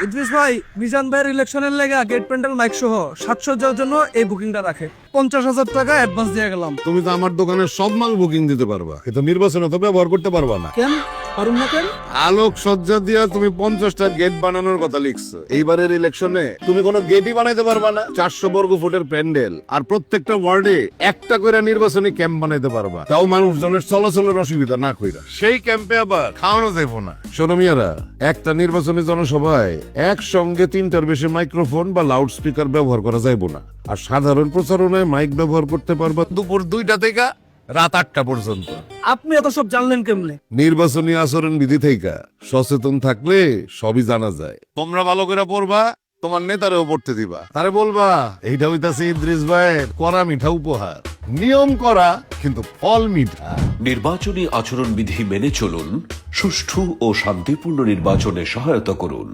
ইদ্রিস ভাই, মিজান ভাইয়ের ইলেকশনের লেগে গেট প্যান্ডেল মাইক সহ 700 জন্য এই বুকিংটা রাখে। 50,000 টাকা অ্যাডভান্স দিয়ে গেলাম। তুমি তো আমার দোকানের সব মাল বুকিং দিতে পারবা, কিন্তু নির্বাচনে তো ব্যবহার করতে পারবা না। কেন পারুন না কেন? আলোক সজ্জা দিয়া তুমি 50টা গেট বানানোর কথা লিখছো। এইবারের ইলেকশনে তুমি কোনো গেটই বানাইতে পারবা না। 400 বর্গ ফুটের প্যান্ডেল আর প্রত্যেকটা ওয়ার্ডে একটা করে নির্বাচনী ক্যাম্প বানাইতে পারবা, তাও মানুষজনের চলাচলের অসুবিধা না কইরা। সেই ক্যাম্পে আবার খাওয়ানো যাইব না। শোনো মিয়ারা, একটা নির্বাচনী জনসভায় একসঙ্গে 3টার বেশি মাইক্রোফোন বা লাউড স্পিকার ব্যবহার করা যাইব না। আর সাধারণ প্রচারণায় মাইক ব্যবহার করতে পারবা দুপুর 2টা থেকে রাত 8টা পর্যন্ত। আপনি এত সব জানলেন কেমনে? নির্বাচনী আচরণ বিধি থেকে সচেতন থাকলে সবই জানা যায়। তোমরা ভালো করে পড়বা, তোমার নেতারেও পড়তে দিবা, তারে বলবা এইটা হইতাছে ইদ্রিস ভাইয়ের কড়া মিঠা উপহার। নিয়ম করা কিন্তু ফল মিঠা। নির্বাচনী আচরণবিধি মেনে চলুন, সুষ্ঠু ও শান্তিপূর্ণ নির্বাচনে সহায়তা করুন।